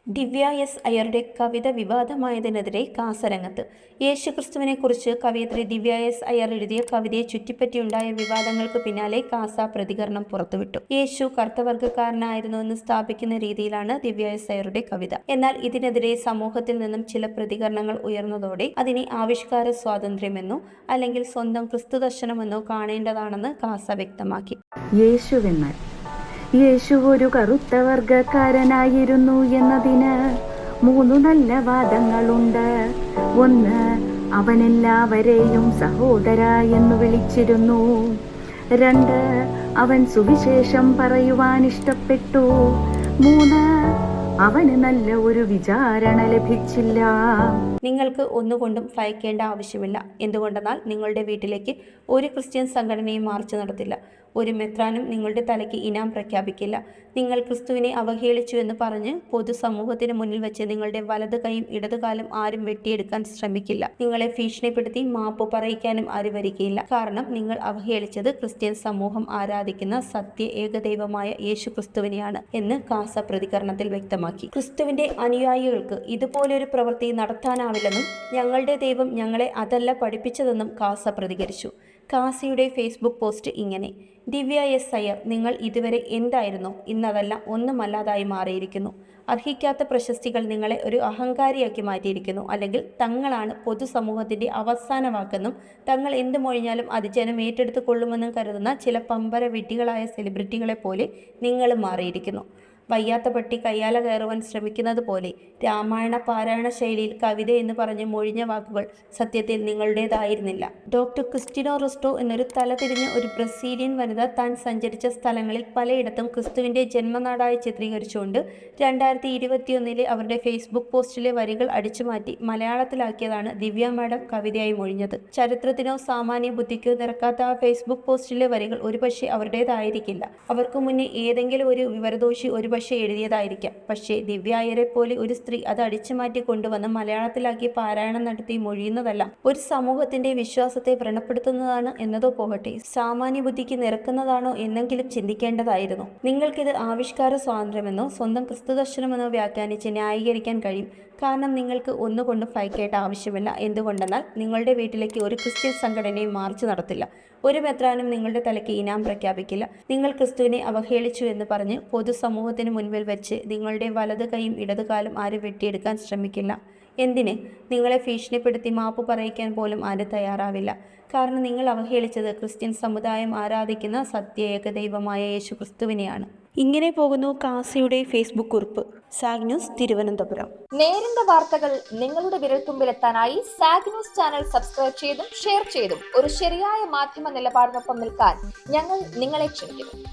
ദിവ്യ S അയ്യരുടെ കവിത വിവാദമായതിനെതിരെ കാസരംഗത്ത്. യേശുക്രിസ്തുവിനെക്കുറിച്ച് കവയിത്രി ദിവ്യ S Iyer എഴുതിയ കവിതയെ ചുറ്റിപ്പറ്റിയുണ്ടായ വിവാദങ്ങൾക്ക് പിന്നാലെ കാസ പ്രതികരണം പുറത്തുവിട്ടു. യേശു കറുത്തവർഗക്കാരനായിരുന്നുവെന്ന് സ്ഥാപിക്കുന്ന രീതിയിലാണ് ദിവ്യ എസ് അയ്യരുടെ കവിത. എന്നാൽ ഇതിനെതിരെ സമൂഹത്തിൽ നിന്നും ചില പ്രതികരണങ്ങൾ ഉയർന്നതോടെ അതിനെ ആവിഷ്കാര സ്വാതന്ത്ര്യമെന്നോ അല്ലെങ്കിൽ സ്വന്തം ക്രിസ്തുദർശനമെന്നോ കാണേണ്ടതാണെന്ന് കാസ വ്യക്തമാക്കി. യേശു ഒരു കറുത്ത വർഗക്കാരനായിരുന്നു എന്നതിന് 3 നല്ല വാദങ്ങളുണ്ട്. 1, അവനെല്ലാവരെയും സഹോദര എന്ന് വിളിച്ചിരുന്നു. 2, അവൻ സുവിശേഷം പറയുവാൻ ഇഷ്ടപ്പെട്ടു. 3, അവന് നല്ല ഒരു വിചാരണ ലഭിച്ചില്ല. നിങ്ങൾക്ക് ഒന്നുകൊണ്ടും ഭയക്കേണ്ട ആവശ്യമില്ല. എന്തുകൊണ്ടെന്നാൽ നിങ്ങളുടെ വീട്ടിലേക്ക് ഒരു ക്രിസ്ത്യൻ സംഘടനയും മാർച്ച് നടത്തില്ല. ഒരു മെത്രാനും നിങ്ങളുടെ തലയ്ക്ക് ഇനാം പ്രഖ്യാപിക്കില്ല. നിങ്ങൾ ക്രിസ്തുവിനെ അവഹേളിച്ചു എന്ന് പറഞ്ഞ് പൊതുസമൂഹത്തിന് മുന്നിൽ വെച്ച് നിങ്ങളുടെ വലത് കൈയും ഇടതു കാലും ആരും വെട്ടിയെടുക്കാൻ ശ്രമിക്കില്ല. നിങ്ങളെ ഭീഷണിപ്പെടുത്തി മാപ്പ് പറയിക്കാനും ആരും വരികയില്ല. കാരണം നിങ്ങൾ അവഹേളിച്ചത് ക്രിസ്ത്യൻ സമൂഹം ആരാധിക്കുന്ന സത്യ ഏകദൈവമായ യേശു ക്രിസ്തുവിനെയാണ് എന്ന് കാസ പ്രതികരണത്തിൽ വ്യക്തമാക്കി. ക്രിസ്തുവിന്റെ അനുയായികൾക്ക് ഇതുപോലൊരു പ്രവൃത്തി നടത്താനാവില്ലെന്നും ഞങ്ങളുടെ ദൈവം ഞങ്ങളെ അതല്ല പഠിപ്പിച്ചതെന്നും കാസ പ്രതികരിച്ചു. കാസയുടെ ഫേസ്ബുക്ക് പോസ്റ്റ് ഇങ്ങനെ: ദിവ്യ എസ് അയ്യർ, നിങ്ങൾ ഇതുവരെ എന്തായിരുന്നോ ഇന്നതെല്ലാം ഒന്നുമല്ലാതായി മാറിയിരിക്കുന്നു. അർഹിക്കാത്ത പ്രശസ്തികൾ നിങ്ങളെ ഒരു അഹങ്കാരിയാക്കി മാറ്റിയിരിക്കുന്നു. അല്ലെങ്കിൽ തങ്ങളാണ് പൊതുസമൂഹത്തിന്റെ അവസാന വാക്കെന്നും തങ്ങൾ എന്തു മൊഴിഞ്ഞാലും അത് ജനം ഏറ്റെടുത്തു കൊള്ളുമെന്നും കരുതുന്ന ചില പമ്പര വിഡ്ഢികളായ സെലിബ്രിറ്റികളെ പോലെ നിങ്ങളും മാറിയിരിക്കുന്നു. വയ്യാത്ത പട്ടി കയ്യാല കയറുവാൻ ശ്രമിക്കുന്നത് പോലെ രാമായണ പാരായണ ശൈലിയിൽ കവിത എന്ന് പറഞ്ഞ് മൊഴിഞ്ഞ വാക്കുകൾ സത്യത്തിൽ നിങ്ങളുടേതായിരുന്നില്ല. ഡോക്ടർ ക്രിസ്റ്റിനോ റോസ്റ്റോ എന്നൊരു തലതിരിഞ്ഞ ഒരു ബ്രസീലിയൻ വനിത താൻ സഞ്ചരിച്ച സ്ഥലങ്ങളിൽ പലയിടത്തും ക്രിസ്തുവിന്റെ ജന്മനാടായി ചിത്രീകരിച്ചുകൊണ്ട് 2021 അവരുടെ ഫേസ്ബുക്ക് പോസ്റ്റിലെ വരികൾ അടിച്ചുമാറ്റി മലയാളത്തിലാക്കിയതാണ് ദിവ്യ മാഡം കവിതയായി മൊഴിഞ്ഞത്. ചരിത്രത്തിനോ സാമാന്യ ബുദ്ധിക്കോ നിരക്കാത്ത ആ ഫേസ്ബുക്ക് പോസ്റ്റിലെ വരികൾ ഒരുപക്ഷെ അവരുടേതായിരിക്കില്ല. അവർക്ക് മുന്നേ ഏതെങ്കിലും ഒരു വിവരദോഷി ഒരുപക്ഷെ എഴുതിയതായിരിക്കാം. പക്ഷേ ദിവ്യ അയ്യരെ പോലെ ഒരു സ്ത്രീ അത് അടിച്ചുമാറ്റി കൊണ്ടുവന്ന് മലയാളത്തിലാക്കി പാരായണം നടത്തി മൊഴിയുന്നതല്ല ഒരു സമൂഹത്തിന്റെ വിശ്വാസത്തെ വ്രണപ്പെടുത്തുന്നതാണ് എന്നതോ പോകട്ടെ, സാമാന്യ ബുദ്ധിക്ക് നിരക്കുന്നതാണോ എന്നെങ്കിലും ചിന്തിക്കേണ്ടതായിരുന്നു. നിങ്ങൾക്കിത് ആവിഷ്കാര സ്വാതന്ത്ര്യമെന്നോ സ്വന്തം ക്രിസ്തുദർശനമെന്നോ വ്യാഖ്യാനിച്ച് ന്യായീകരിക്കാൻ കഴിയും. കാരണം നിങ്ങൾക്ക് ഒന്നുകൊണ്ടും ഭയക്കേണ്ട ആവശ്യമില്ല. എന്തുകൊണ്ടെന്നാൽ നിങ്ങളുടെ വീട്ടിലേക്ക് ഒരു ക്രിസ്ത്യൻ സംഘടനയും മാർച്ച് നടത്തില്ല. ഒരു മെത്രാനും നിങ്ങളുടെ തലയ്ക്ക് ഇനാം പ്രഖ്യാപിക്കില്ല. നിങ്ങൾ ക്രിസ്തുവിനെ അവഹേളിച്ചു എന്ന് പറഞ്ഞ് പൊതുസമൂഹത്തിന് മുൻപിൽ വെച്ച് നിങ്ങളുടെ വലത് കൈയും ഇടതു കാലും ആരും വെട്ടിയെടുക്കാൻ ശ്രമിക്കില്ല. എന്തിന്? നിങ്ങളെ ഭീഷണിപ്പെടുത്തി മാപ്പ് പറയിക്കാൻ പോലും ആരും തയ്യാറാവില്ല. കാരണം നിങ്ങൾ അവഹേളിച്ചത് ക്രിസ്ത്യൻ സമുദായം ആരാധിക്കുന്ന സത്യ ഏകദൈവമായ യേശു ക്രിസ്തുവിനെയാണ്. ഇങ്ങനെ പോകുന്നു കാസയുടെ ഫേസ്ബുക്ക് കുറിപ്പ്. Zag news, Thiruvananthapuram. നേരിന്റെ വാർത്തകൾ നിങ്ങളുടെ വിരൽത്തുമ്പിലെത്താനായി സാഗ് ന്യൂസ് ചാനൽ സബ്സ്ക്രൈബ് ചെയ്തും ഷെയർ ചെയ്തും ഒരു ശരിയായ മാധ്യമ നിലപാടിനൊപ്പം നിൽക്കാൻ ഞങ്ങൾ നിങ്ങളെ ക്ഷണിക്കുന്നു.